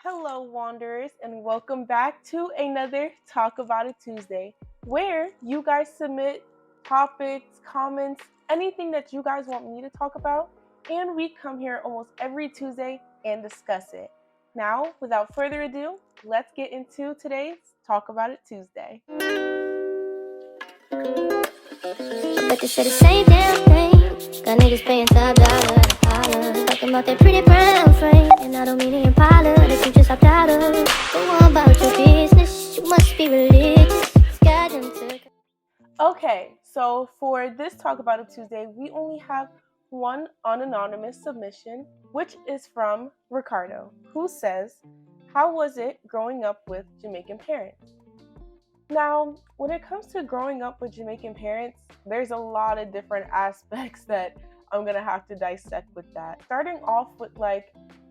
Hello, Wanderers, and welcome back to another Talk About It Tuesday, where you guys submit topics, comments, anything that you guys want me to talk about, and we come here almost every Tuesday and discuss it. Now, without further ado, let's get into today's Talk About It Tuesday. But they say the same damn thing. Got niggas paying top dollar, dollar. Talking about that pretty brown frame. And I don't mean the Impala that you just hopped out of. Go on about your business. You must be religious. God done took. Okay, so for this Talk About It Tuesday, we only have one anonymous submission, which is from Ricardo, who says, "How was it growing up with Jamaican parents?" Now, when it comes to growing up with Jamaican parents, there's a lot of different aspects that I'm gonna have to dissect with that. Starting off with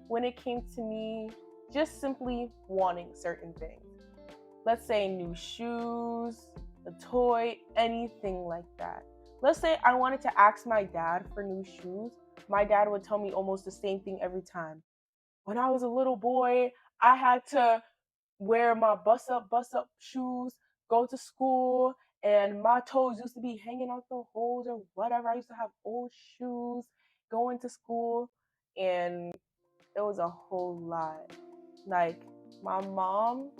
when it came to me just simply wanting certain things. Let's say new shoes, a toy, anything like that. Let's say I wanted to ask my dad for new shoes. My dad would tell me almost the same thing every time. When I was a little boy, I had to wear my bust up shoes, go to school, and my toes used to be hanging out the holes or whatever. I used to have old shoes going to school, and it was a whole lot. Like my mom,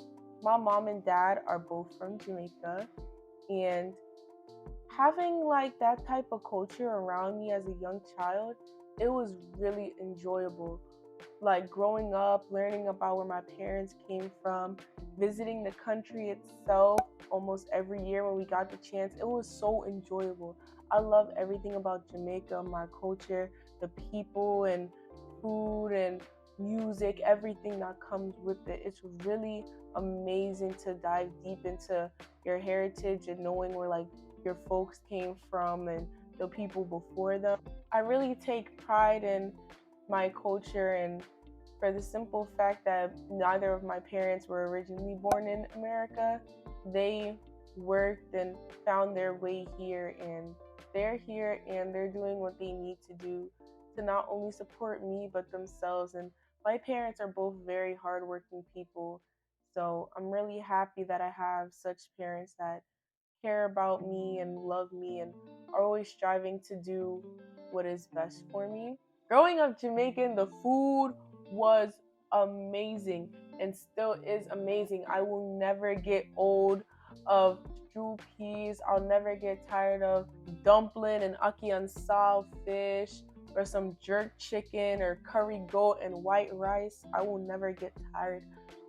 my mom and dad are both from Jamaica, and having that type of culture around me as a young child, it was really enjoyable. Like growing up, learning about where my parents came from, visiting the country itself almost every year when we got the chance, it was so enjoyable. I love everything about Jamaica, my culture, the people and food and music, everything that comes with it. It's really amazing to dive deep into your heritage and knowing where your folks came from and the people before them. I really take pride in my culture, and for the simple fact that neither of my parents were originally born in America, they worked and found their way here, and they're here and they're doing what they need to do to not only support me but themselves. And my parents are both very hardworking people, so I'm really happy that I have such parents that care about me and love me and are always striving to do what is best for me. Growing up Jamaican, the food was amazing and still is amazing. I will never get old of stew peas. I'll never get tired of dumpling and ackee and sal fish or some jerk chicken or curry goat and white rice. I will never get tired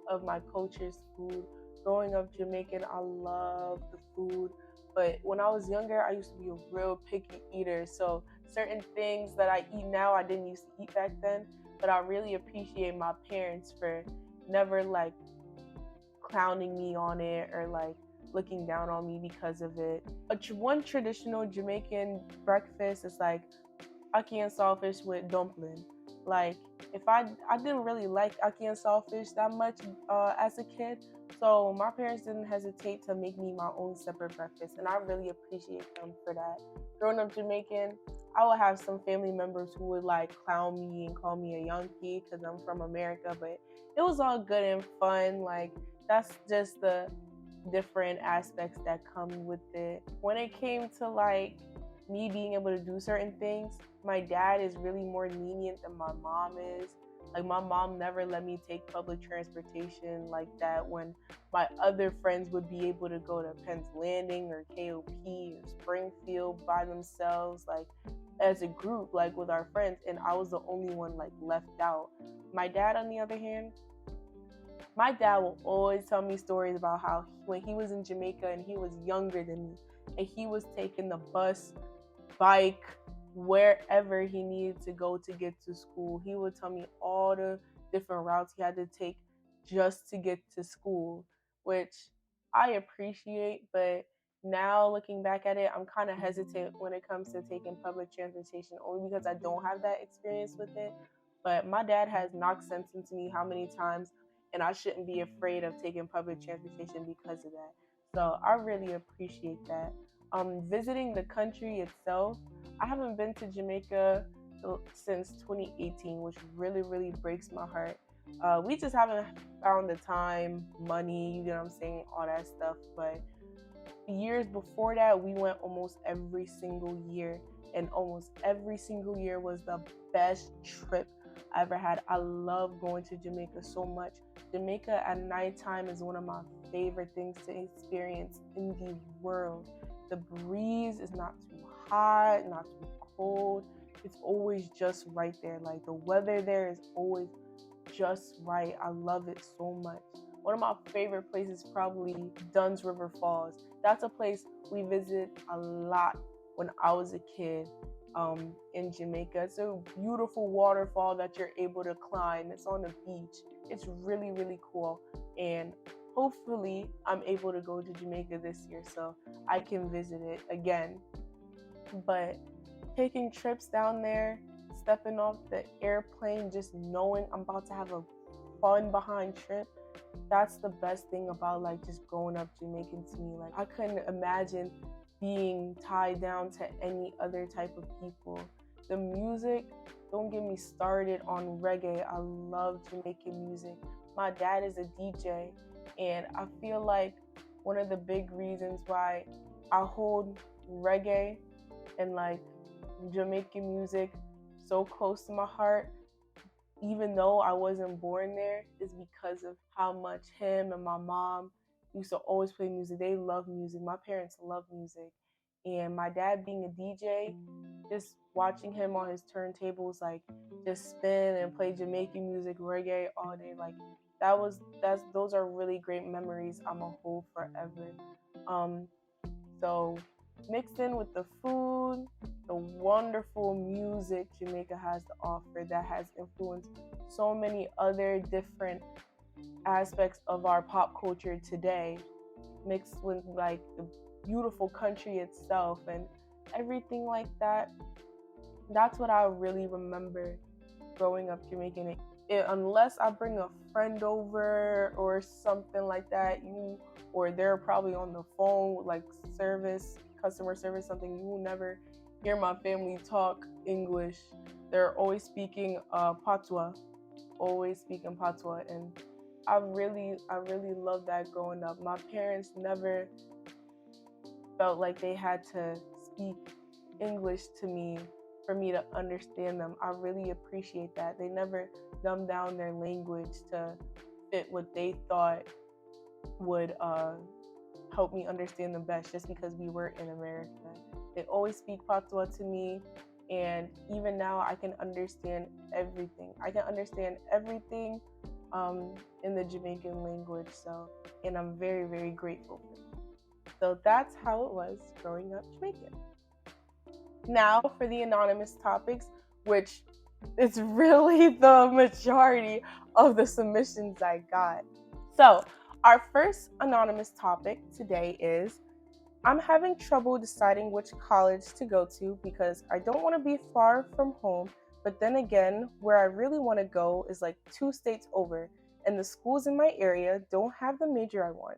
of my culture's food. Growing up Jamaican, I love the food. But when I was younger, I used to be a real picky eater. So certain things that I eat now, I didn't used to eat back then. But I really appreciate my parents for never clowning me on it or looking down on me because of it. One traditional Jamaican breakfast is ackee and saltfish with dumpling. Like if I didn't really like ackee and saltfish that much as a kid, so my parents didn't hesitate to make me my own separate breakfast, and I really appreciate them for that. Growing up Jamaican, I would have some family members who would clown me and call me a Yankee because I'm from America, but it was all good and fun. That's just the different aspects that come with it. When it came to me being able to do certain things, my dad is really more lenient than my mom is. Like my mom never let me take public transportation like that when my other friends would be able to go to Penn's Landing or KOP or Springfield by themselves, as a group, with our friends, and I was the only one left out. My dad, on the other hand, my dad will always tell me stories about how when he was in Jamaica and he was younger than me and he was taking the bus, bike, wherever he needed to go to get to school. He would tell me all the different routes he had to take just to get to school, which I appreciate. But now looking back at it, I'm kind of hesitant when it comes to taking public transportation only because I don't have that experience with it. But my dad has knocked sense into me how many times, and I shouldn't be afraid of taking public transportation because of that. So I really appreciate that. Visiting the country itself, I haven't been to Jamaica since 2018, which really, really breaks my heart. We just haven't found the time, money, you know what I'm saying, all that stuff. But years before that, we went almost every single year, and almost every single year was the best trip I ever had. I love going to Jamaica so much. Jamaica at nighttime is one of my favorite things to experience in the world. The breeze is not too hot, not too cold. It's always just right there. Like the weather there is always just right. I love it so much. One of my favorite places is probably Dunn's River Falls. That's a place we visit a lot when I was a kid in Jamaica. It's a beautiful waterfall that you're able to climb. It's on the beach. It's really, really cool. And hopefully, I'm able to go to Jamaica this year so I can visit it again. But taking trips down there, stepping off the airplane, just knowing I'm about to have a fun behind trip, that's the best thing about like just growing up Jamaican to me. Like I couldn't imagine being tied down to any other type of people. The music, don't get me started on reggae. I love Jamaican music. My dad is a DJ, and I feel like one of the big reasons why I hold reggae and like Jamaican music so close to my heart, even though I wasn't born there, is because of how much him and my mom used to always play music. They love music. My parents love music. And my dad being a DJ, just watching him on his turntables, like just spin and play Jamaican music, reggae all day, like those are really great memories I'm gonna hold forever. Um, so mixed in with the food, the wonderful music Jamaica has to offer that has influenced so many other different aspects of our pop culture today, mixed with like the beautiful country itself and everything like that. That's what I really remember growing up Jamaican. Unless I bring a friend over or something like that, or they're probably on the phone with like customer service, something, you will never hear my family talk English. They're always speaking patois, and I really love that growing up. My parents never felt like they had to speak English to me for me to understand them. I really appreciate that. They never dumbed down their language to fit what they thought would help me understand them best just because we were in America. They always speak patois to me, and even now I can understand everything. In the Jamaican language, and I'm very, very grateful for that. So that's how it was growing up Jamaican. Now for the anonymous topics, which is really the majority of the submissions I got. So our first anonymous topic today is, I'm having trouble deciding which college to go to because I don't want to be far from home, but then again, where I really want to go is like 2 states over, and the schools in my area don't have the major I want.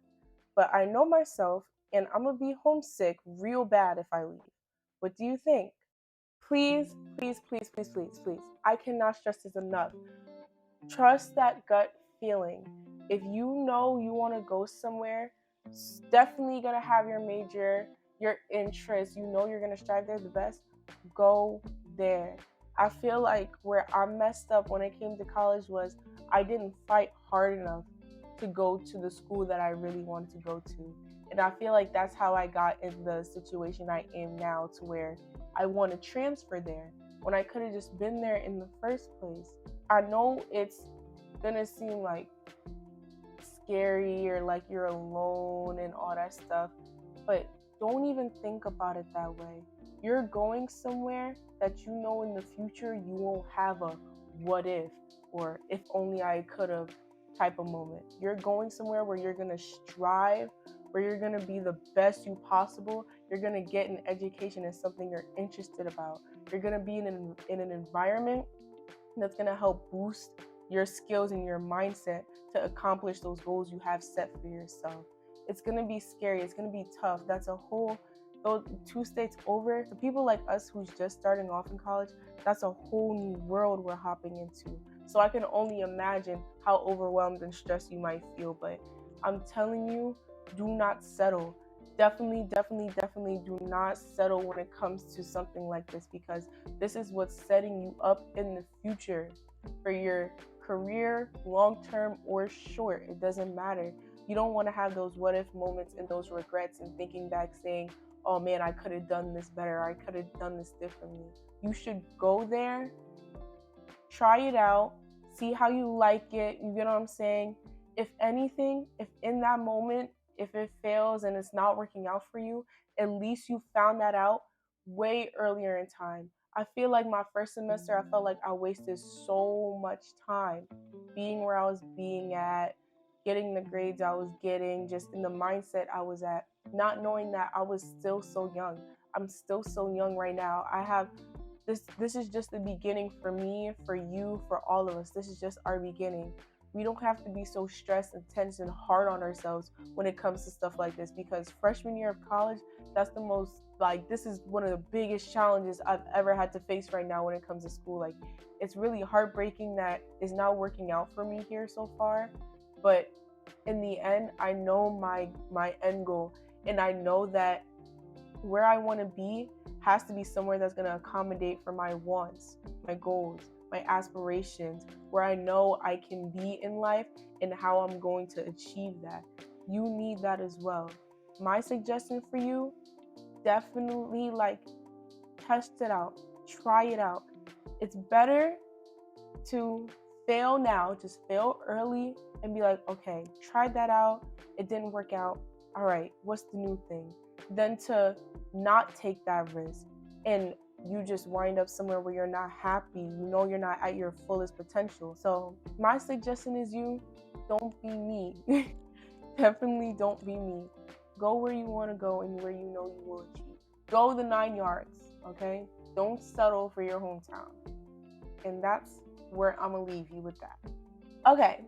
But I know myself, and I'm going to be homesick real bad if I leave. What do you think? Please, please, please, please, please, please. I cannot stress this enough. Trust that gut feeling. If you know you want to go somewhere, it's definitely going to have your major, your interest. You know you're going to strive there the best. Go there. I feel like where I messed up when it came to college was I didn't fight hard enough to go to the school that I really wanted to go to. And I feel like that's how I got in the situation I am now, to where I want to transfer there when I could have just been there in the first place. I know it's gonna seem like scary or like you're alone and all that stuff, but don't even think about it that way. You're going somewhere that you know in the future you won't have a what if or if only I could have type of moment. You're going somewhere where you're gonna strive, where you're gonna be the best you possible. You're gonna get an education in something you're interested about. You're gonna be in an environment that's gonna help boost your skills and your mindset to accomplish those goals you have set for yourself. It's gonna be scary. It's gonna be tough. That's a whole, those 2 states over. For people like us who's just starting off in college, that's a whole new world we're hopping into. So I can only imagine how overwhelmed and stressed you might feel. But I'm telling you, do not settle. Definitely do not settle when it comes to something like this, because this is what's setting you up in the future for your career, long term or short. It doesn't matter. You don't want to have those what if moments and those regrets and thinking back saying, oh man, I could have done this better. I could have done this differently. You should go there, try it out, see how you like it. You get what I'm saying? If anything, if in that moment, if it fails and it's not working out for you, at least you found that out way earlier in time. I feel like my first semester, I felt like I wasted so much time being where I was being at, getting the grades I was getting, just in the mindset I was at, not knowing that I was still so young. I'm still so young right now. I have this is just the beginning for me, for you, for all of us. This is just our beginning. We don't have to be so stressed and tense and hard on ourselves when it comes to stuff like this, because freshman year of college, that's the most, like, this is one of the biggest challenges I've ever had to face right now when it comes to school. Like, it's really heartbreaking that it's not working out for me here so far, but in the end, I know my end goal, and I know that where I want to be has to be somewhere that's going to accommodate for my wants, my goals, my aspirations, where I know I can be in life and how I'm going to achieve that. You need that as well. My suggestion for you, definitely, like, test it out, try it out. It's better to fail now, just fail early and be like, okay, tried that out, it didn't work out. All right, what's the new thing? Than to not take that risk and you just wind up somewhere where you're not happy. You know you're not at your fullest potential. So my suggestion is you don't be me. Definitely don't be me. Go where you want to go and where you know you will achieve. Go the 9 yards, okay? Don't settle for your hometown. And that's where I'm gonna leave you with that. Okay,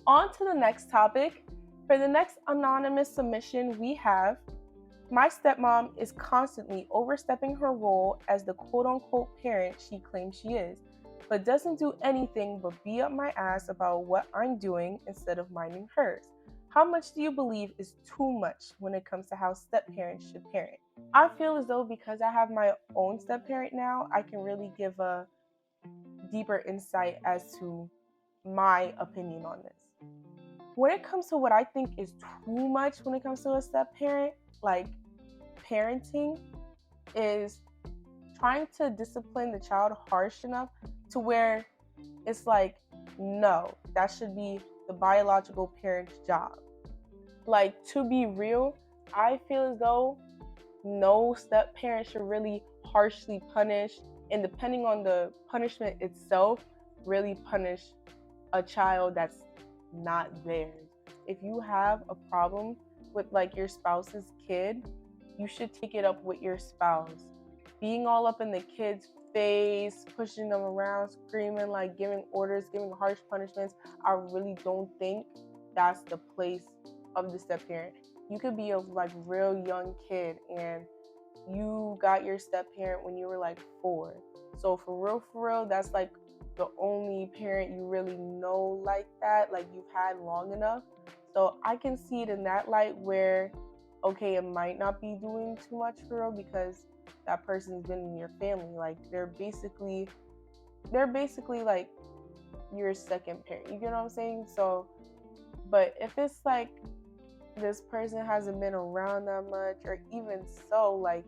on to the next topic. For the next anonymous submission, we have: my stepmom is constantly overstepping her role as the quote-unquote parent she claims she is, but doesn't do anything but be up my ass about what I'm doing instead of minding hers. How much do you believe is too much when it comes to how step-parents should parent? I feel as though because I have my own step-parent now, I can really give a deeper insight as to my opinion on this. When it comes to what I think is too much when it comes to a step-parent, like, parenting is trying to discipline the child harsh enough to where it's like, no, that should be the biological parent's job. Like, to be real, I feel as though no step parent should really harshly punish, and depending on the punishment itself, really punish a child that's not theirs. If you have a problem with, like, your spouse's kid, you should take it up with your spouse. Being all up in the kid's face, pushing them around, screaming, like, giving orders, giving harsh punishments, I really don't think that's the place of the step parent. You could be a, like, real young kid and you got your step parent when you were like 4. So for real, that's like the only parent you really know like that, like you've had long enough. So I can see it in that light where, okay, it might not be doing too much for real because that person's been in your family. Like they're basically like your second parent. You get what I'm saying? So, but if it's like this person hasn't been around that much, or even so, like,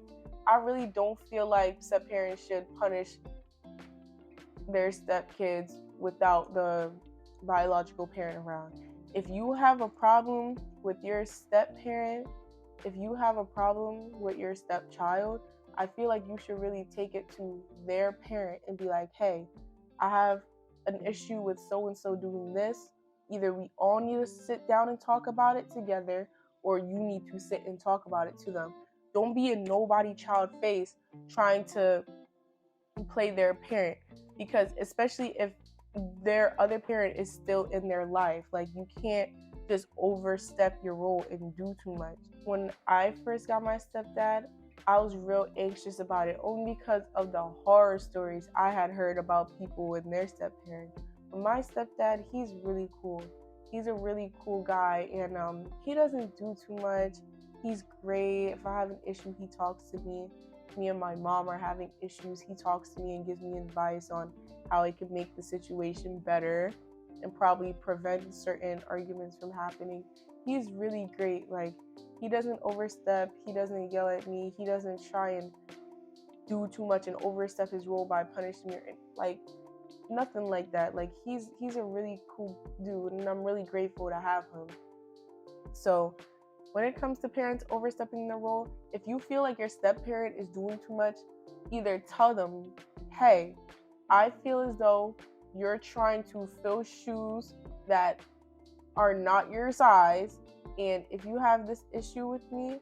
I really don't feel like step parents should punish their step kids without the biological parent around. If you have a problem with your step parent, if you have a problem with your stepchild, I feel like you should really take it to their parent and be like, hey, I have an issue with so and so doing this. Either we all need to sit down and talk about it together, or you need to sit and talk about it to them. Don't be a nobody child face trying to play their parent, because especially if their other parent is still in their life, like you can't just overstep your role and do too much. When I first got my stepdad, I was real anxious about it, only because of the horror stories I had heard about people and their step parents. my stepdad, he's really cool. He's a really cool guy, and he doesn't do too much. He's great. If I have an issue, he talks to me. Me and my mom are having issues. He talks to me and gives me advice on how I could make the situation better and probably prevent certain arguments from happening. He's really great. Like, he doesn't overstep. He doesn't yell at me. He doesn't try and do too much and overstep his role by punishing me, like nothing like that. Like, he's a really cool dude, and I'm really grateful to have him. So when it comes to parents overstepping their role, if you feel like your step parent is doing too much, either tell them, hey, I feel as though you're trying to fill shoes that are not your size, and if you have this issue with me,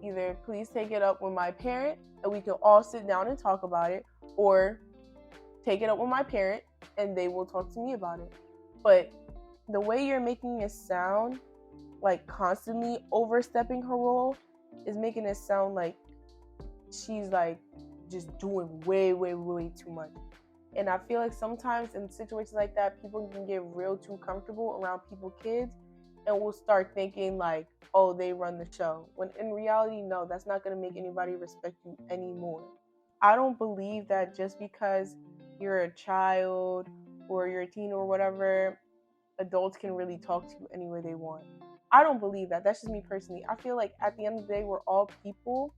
either please take it up with my parent and we can all sit down and talk about it, or take it up with my parent and they will talk to me about it. But the way you're making it sound, like constantly overstepping her role, is making it sound like she's like just doing way too much. And I feel like sometimes in situations like that, people can get real too comfortable around kids, and will start thinking like, oh, they run the show. When in reality, no, that's not going to make anybody respect you anymore. I don't believe that just because you're a child or you're a teen or whatever, adults can really talk to you any way they want. I don't believe that. That's just me personally. I feel like at the end of the day, we're all people.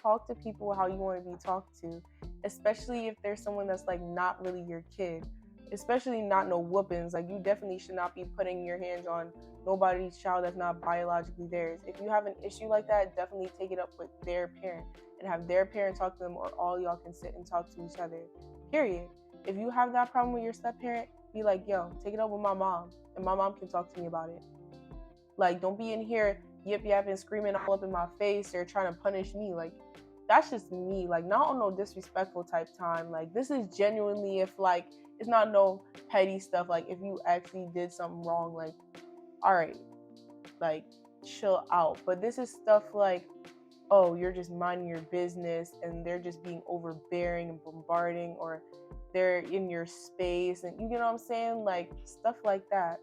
Talk to people how you want to be talked to, especially if there's someone that's like not really your kid, especially not no whoopings. Like, you definitely should not be putting your hands on nobody's child that's not biologically theirs. If you have an issue like that, definitely take it up with their parent and have their parent talk to them, or all y'all can sit and talk to each other, period. If you have that problem with your step parent, be like, yo, take it up with my mom and my mom can talk to me about it. Like, don't be in here yip yapping, screaming all up in my face or trying to punish me. Like, that's just me. Like, not on no disrespectful type time. Like, this is genuinely, if like, it's not no petty stuff. Like, if you actually did something wrong, like, all right, like, chill out. But this is stuff like, oh, you're just minding your business and they're just being overbearing and bombarding, or they're in your space, and you know what I'm saying? Like, stuff like that.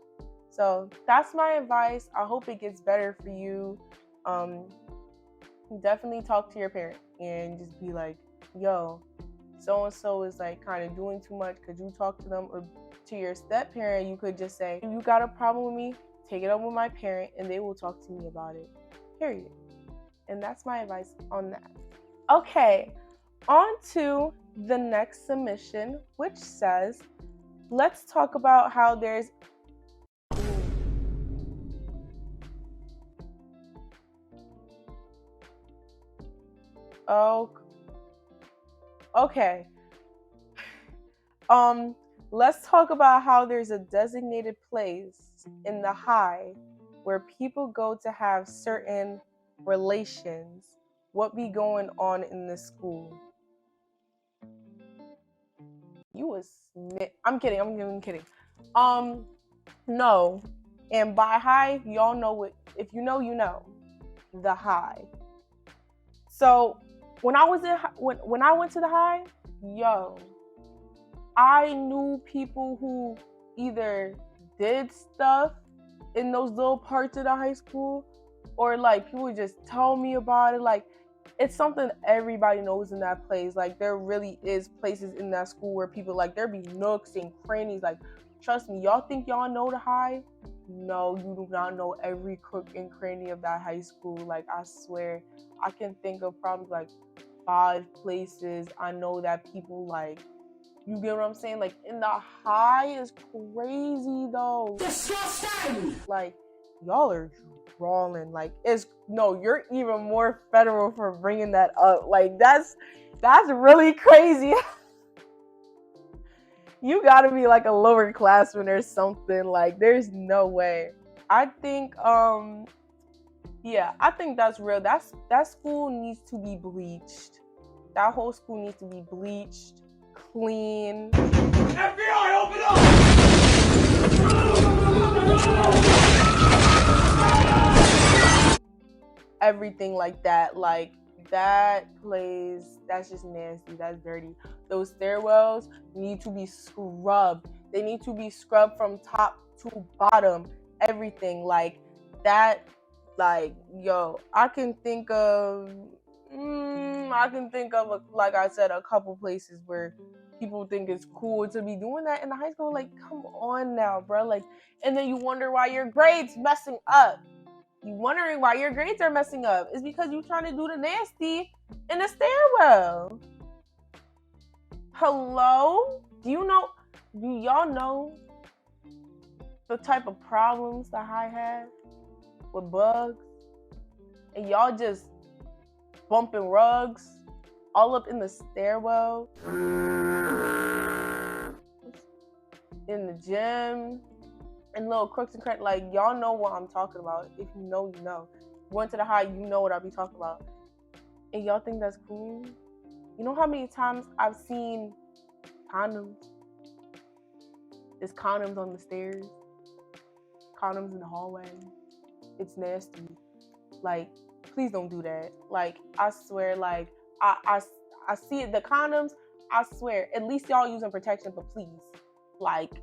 So that's my advice. I hope it gets better for you. Definitely talk to your parent and just be like, yo, so and so is like kind of doing too much. Could you talk to them? Or to your step parent, you could just say, if you got a problem with me, take it up with my parent and they will talk to me about it, period. And that's my advice on that. Okay, on to the next submission, which says, let's talk about how there's okay. Let's talk about how there's a designated place in the high where people go to have certain relations. What be going on in this school? You was I'm kidding. I'm kidding. No. And by high, y'all know what. If you know, you know. The high. So when I was when I went to the high, yo, I knew people who either did stuff in those little parts of the high school, or like people would just tell me about it. Like, it's something everybody knows in that place. Like, there really is places in that school where people, like, there be nooks and crannies. Like, trust me, y'all think y'all know the high? No, you do not know every crook and cranny of that high school. Like, I swear, I can think of probably like 5 places I know that people like. You get what I'm saying? Like, in the high is crazy though. Like, y'all are drawing. Like, you're even more federal for bringing that up. Like, that's really crazy. You gotta be like a lower classman or something. Like, there's no way. I think I think that's real. That school needs to be bleached. That whole school needs to be bleached, clean. FBI, open up! Everything like that. Like, that place, that's just nasty. That's dirty. Those stairwells need to be scrubbed. They need to be scrubbed from top to bottom. Everything like that. Like, yo, I can think of, like I said, a couple places where people think it's cool to be doing that in the high school. Like, come on now, bro. Like, and then you wonder why your grades messing up. You wondering why your grades are messing up. It's because you trying to do the nasty in the stairwell. Hello? Do y'all know the type of problems that I had with bugs? And y'all just bumping rugs all up in the stairwell, in the gym, and little crooks and cracks. Like, y'all know what I'm talking about. If you know, you know. Going to the high, you know what I be talking about. And y'all think that's cool? You know how many times I've seen condoms? There's condoms on the stairs, condoms in the hallway. It's nasty. Like, please don't do that. Like, I swear, like, I see it, the condoms, I swear, at least y'all using protection, but please, like,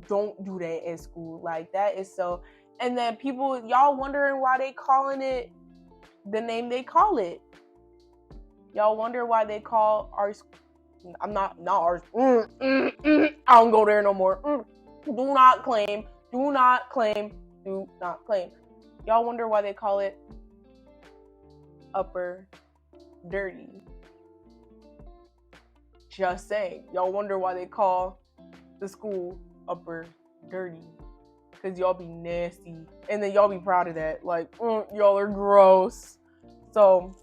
don't do that at school. Like, that is so. And then people, y'all wondering why they calling it the name they call it. Y'all wonder why they call our, I'm not ours. I don't go there no more. Do not claim. Do not claim. Do not claim. Y'all wonder why they call it upper dirty. Just saying. Y'all wonder why they call the school upper dirty. Because y'all be nasty. And then y'all be proud of that. Like, y'all are gross. So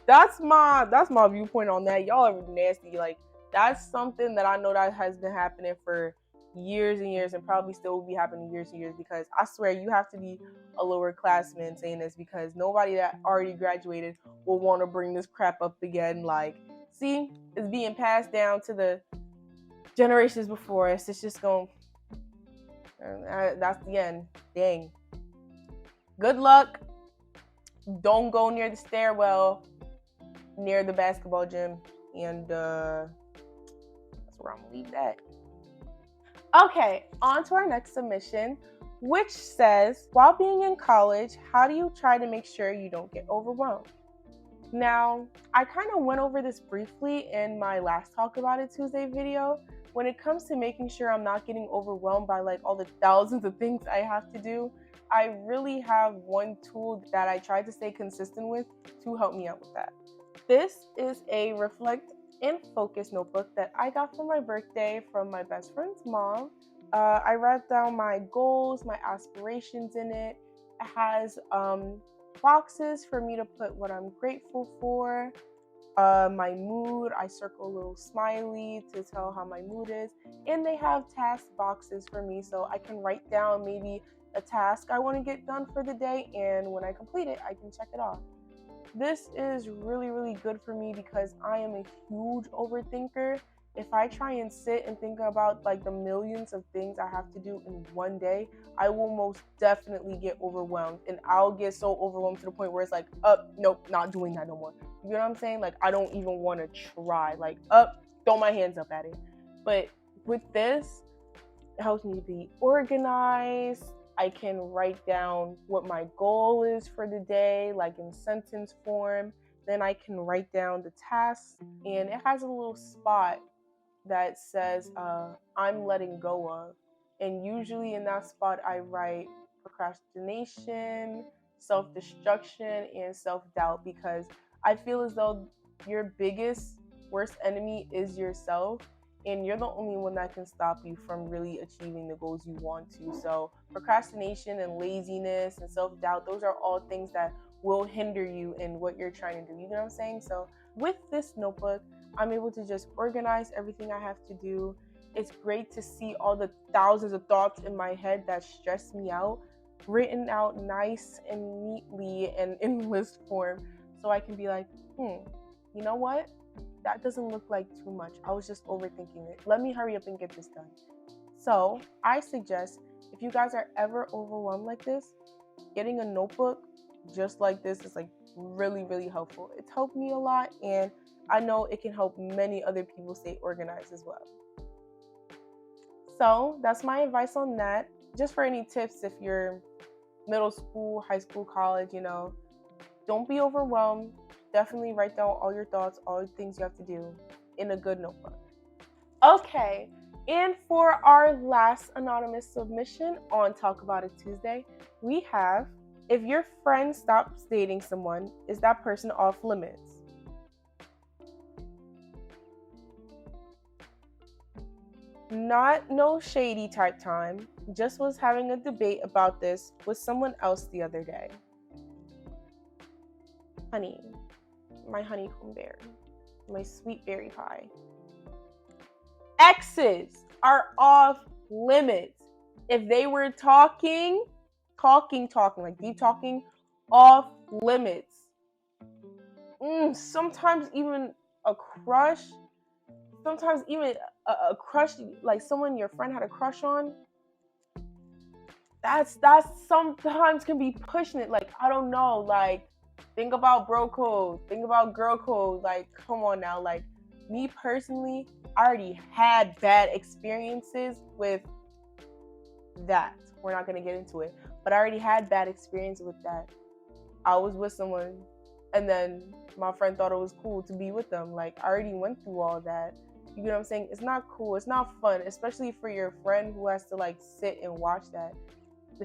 that's my viewpoint on that. Y'all are nasty. Like, that's something that I know that has been happening for years and years, and probably still will be happening years and years, because I swear you have to be a lower classman saying this, because nobody that already graduated will want to bring this crap up again. Like, see, it's being passed down to the generations before us. It's just going, that's the end. Dang. Good luck. Don't go near the stairwell near the basketball gym, and that's where I'm gonna leave that. Okay, on to our next submission, which says, while being in college, how do you try to make sure you don't get overwhelmed? Now, I kind of went over this briefly in my last Talk About It Tuesday video. When it comes to making sure I'm not getting overwhelmed by like all the thousands of things I have to do, I really have one tool that I try to stay consistent with to help me out with that. This is a reflect and focus notebook that I got for my birthday from my best friend's mom. I wrote down my goals, my aspirations in it. It has boxes for me to put what I'm grateful for, my mood. I circle a little smiley to tell how my mood is, and they have task boxes for me so I can write down maybe a task I want to get done for the day, and when I complete it, I can check it off. This is really, really good for me because I am a huge overthinker. If I try and sit and think about like the millions of things I have to do in one day, I will most definitely get overwhelmed, and I'll get so overwhelmed to the point where it's like, nope, not doing that no more. You know what I'm saying? Like, I don't even want to try. Like, throw my hands up at it. But with this, it helps me be organized. I can write down what my goal is for the day, like in sentence form. Then I can write down the tasks, and it has a little spot that says I'm letting go of. And usually in that spot, I write procrastination, self-destruction, and self-doubt, because I feel as though your biggest, worst enemy is yourself. And you're the only one that can stop you from really achieving the goals you want to. So procrastination and laziness and self-doubt, those are all things that will hinder you in what you're trying to do. You know what I'm saying? So with this notebook, I'm able to just organize everything I have to do. It's great to see all the thousands of thoughts in my head that stress me out, written out nice and neatly and in list form, so I can be like, you know what? That doesn't look like too much. I was just overthinking it. Let me hurry up and get this done. So I suggest, if you guys are ever overwhelmed like this, getting a notebook just like this is like really, really helpful. It's helped me a lot, and I know it can help many other people stay organized as well. So that's my advice on that. Just for any tips, if you're middle school, high school, college, don't be overwhelmed. Definitely write down all your thoughts, all the things you have to do in a good notebook. Okay, and for our last anonymous submission on Talk About It Tuesday, we have, if your friend stops dating someone, is that person off limits? Not no shady type time, just was having a debate about this with someone else the other day. Honey, my honeycomb berry, my sweet berry pie. Exes are off limits. If they were talking, like deep talking, off limits. Sometimes even a crush, sometimes even a crush, like someone your friend had a crush on, that's sometimes can be pushing it. Like, I don't know, like, think about bro code, think about girl code. Like, come on now. Like, me personally, I already had bad experiences with that. We're not gonna get into it, but I already had bad experience with that. I was with someone, and then my friend thought it was cool to be with them. Like, I already went through all that. You know what I'm saying? It's not cool. It's not fun, especially for your friend who has to like sit and watch that.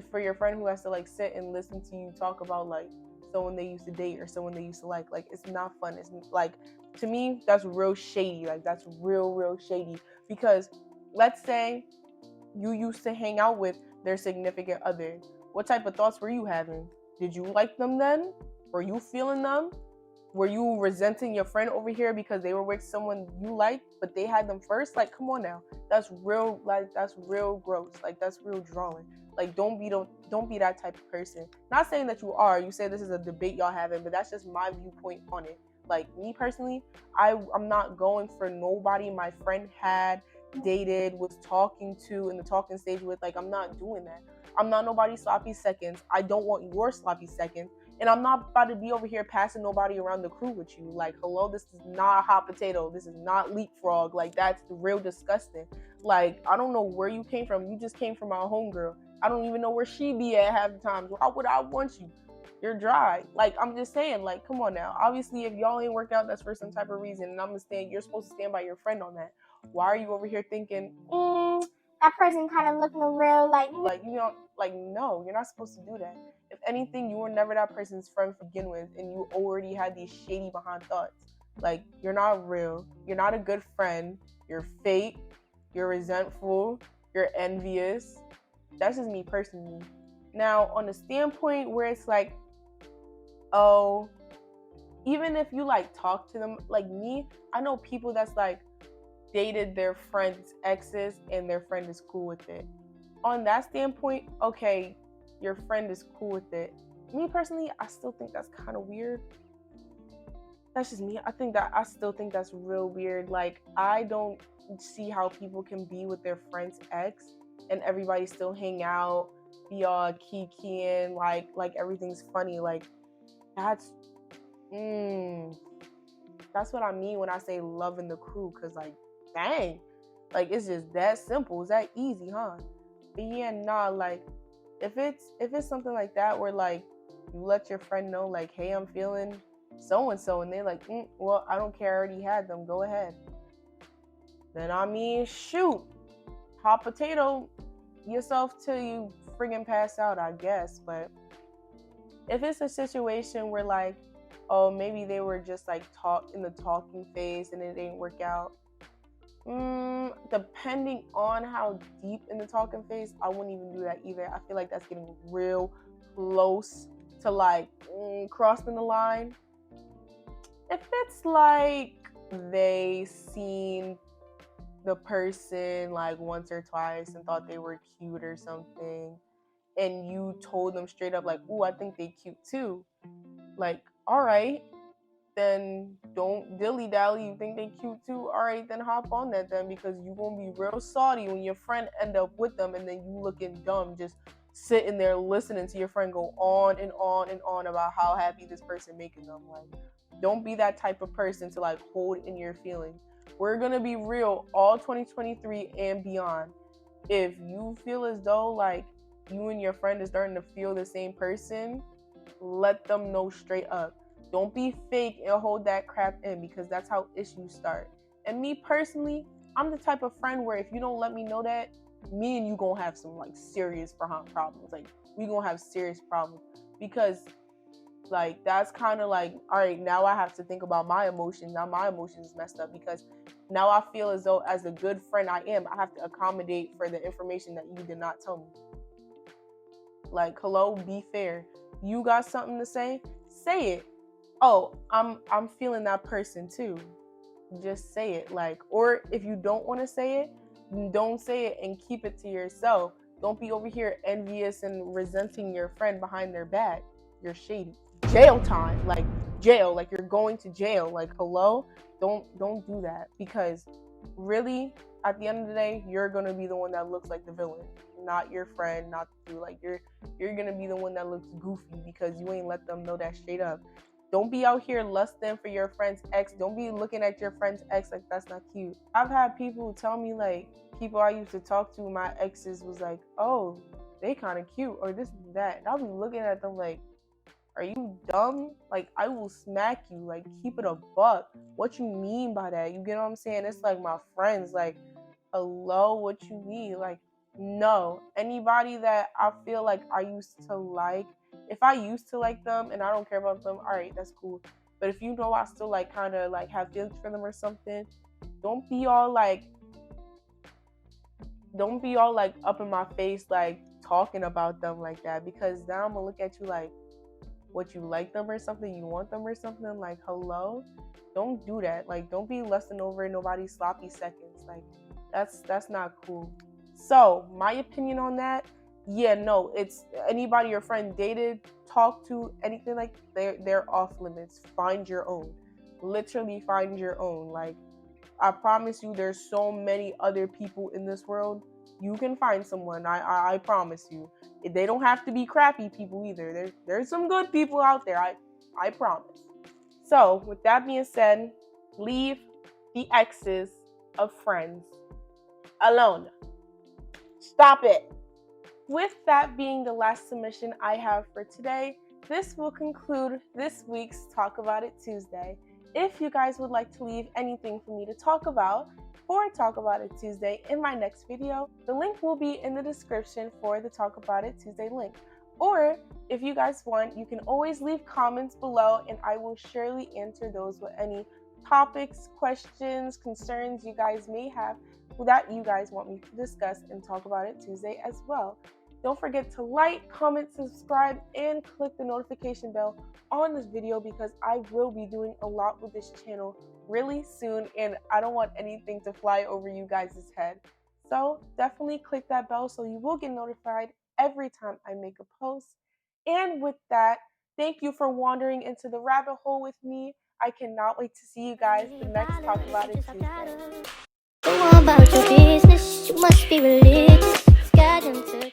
For your friend who has to like sit and listen to you talk about like someone they used to date or someone they used to like it's not fun. It's like, to me, that's real shady. Like, that's real shady, because let's say you used to hang out with their significant other. What type of thoughts were you having? Did you like them then? Were you feeling them? Were you resenting your friend over here because they were with someone you liked, but they had them first? Like, come on now. That's real, like, that's real gross. Like, that's real drawing. Like, don't be that type of person. Not saying that you are. You say this is a debate y'all having, but that's just my viewpoint on it. Like, me personally, I'm not going for nobody my friend had dated, was talking to in the talking stage with. Like, I'm not doing that. I'm not nobody's sloppy seconds. I don't want your sloppy seconds. And I'm not about to be over here passing nobody around the crew with you. Like, hello, this is not a hot potato. This is not leapfrog. Like, that's real disgusting. Like, I don't know where you came from. You just came from my homegirl. I don't even know where she be at half the times. Why would I want you? You're dry. Like, I'm just saying, like, come on now. Obviously, if y'all ain't work out, that's for some type of reason. And you're supposed to stand by your friend on that. Why are you over here thinking, that person kind of looking real, like, no, you're not supposed to do that. If anything, you were never that person's friend to begin with, and you already had these shady behind thoughts. Like, you're not real. You're not a good friend. You're fake. You're resentful. You're envious. That's just me personally. Now, on the standpoint where it's like, oh, even if you like talk to them, like me, I know people that's like dated their friend's exes and their friend is cool with it. On that standpoint, okay, your friend is cool with it. Me personally, I still think that's kind of weird. That's just me. I still think that's real weird. Like, I don't see how people can be with their friend's ex and everybody still hang out, be all kikiing, like everything's funny. Like, that's what I mean when I say loving the crew. Cause like, dang, like, it's just that simple. It's that easy, huh? But yeah, nah, like, if it's something like that where like you let your friend know, like, hey, I'm feeling so and so, and they're like, well, I don't care, I already had them, go ahead. Then I mean, shoot, hot potato yourself till you friggin' pass out, I guess. But if it's a situation where like, oh, maybe they were just like in the talking phase and it didn't work out, depending on how deep in the talking phase, I wouldn't even do that either. I feel like that's getting real close to like crossing the line. If it's like they seen the person like once or twice and thought they were cute or something, and you told them straight up like, ooh, I think they cute too, like, all right, then don't dilly-dally. You think they cute too? All right, then hop on that then, because you gonna be real salty when your friend end up with them and then you looking dumb just sitting there listening to your friend go on and on and on about how happy this person making them. Like, don't be that type of person to like hold in your feelings. We're gonna be real all 2023 and beyond. if you feel as though like you and your friend is starting to feel the same person, let them know straight up. Don't be fake and hold that crap in, because that's how issues start. And me personally, I'm the type of friend where if you don't let me know that, me and you gonna have some like serious problems. Like we gonna have serious problems, because like that's kind of like, all right, now I have to think about my emotions. Now my emotions is messed up, because now I feel as though as a good friend I am, I have to accommodate for the information that you did not tell me. Like, hello, be fair. You got something to say? Say it. Oh, I'm feeling that person too. Just say it. Like, or if you don't want to say it, don't say it and keep it to yourself. Don't be over here envious and resenting your friend behind their back. You're shady. Jail time. Like jail. Like you're going to jail. Like, hello? Don't do that, because really at the end of the day, you're gonna be the one that looks like the villain, not your friend, not you. Like you're gonna be the one that looks goofy because you ain't let them know that straight up. Don't be out here lusting for your friend's ex. Don't be looking at your friend's ex like that's not cute. I've had people tell me, like, people I used to talk to, my exes was like, oh, they kind of cute or this and that. And I'll be looking at them like, are you dumb? Like, I will smack you. Like, keep it a buck. What you mean by that? You get what I'm saying? It's like my friends. Like, hello, what you mean? Like, no. Anybody that I feel like I used to like, if I used to like them and I don't care about them, all right, that's cool. But if you know I still like kind of like have feelings for them or something, don't be all like, up in my face like talking about them like that, because now I'm gonna look at you like, what, you like them or something, you want them or something. Like, hello, don't do that. Like, don't be lusting over nobody's sloppy seconds. Like, that's not cool. So my opinion on that, yeah, no, it's anybody your friend dated, talk to, anything, like they're off limits. Find your own. Literally find your own. Like, I promise you, there's so many other people in this world. You can find someone. I promise you. They don't have to be crappy people either. There's some good people out there. I promise. So with that being said, leave the exes of friends alone. Stop it. With that being the last submission I have for today, this will conclude this week's Talk About It Tuesday. If you guys would like to leave anything for me to talk about for Talk About It Tuesday in my next video, the link will be in the description for the Talk About It Tuesday link. Or if you guys want, you can always leave comments below and I will surely answer those with any topics, questions, concerns you guys may have that you guys want me to discuss and Talk About It Tuesday as well. Don't forget to like, comment, subscribe, and click the notification bell on this video, because I will be doing a lot with this channel really soon and I don't want anything to fly over you guys' head. So definitely click that bell so you will get notified every time I make a post. And with that, thank you for wandering into the rabbit hole with me. I cannot wait to see you guys the next Talk About It Tuesday. Go on about your business, you must be religious. Goddamn.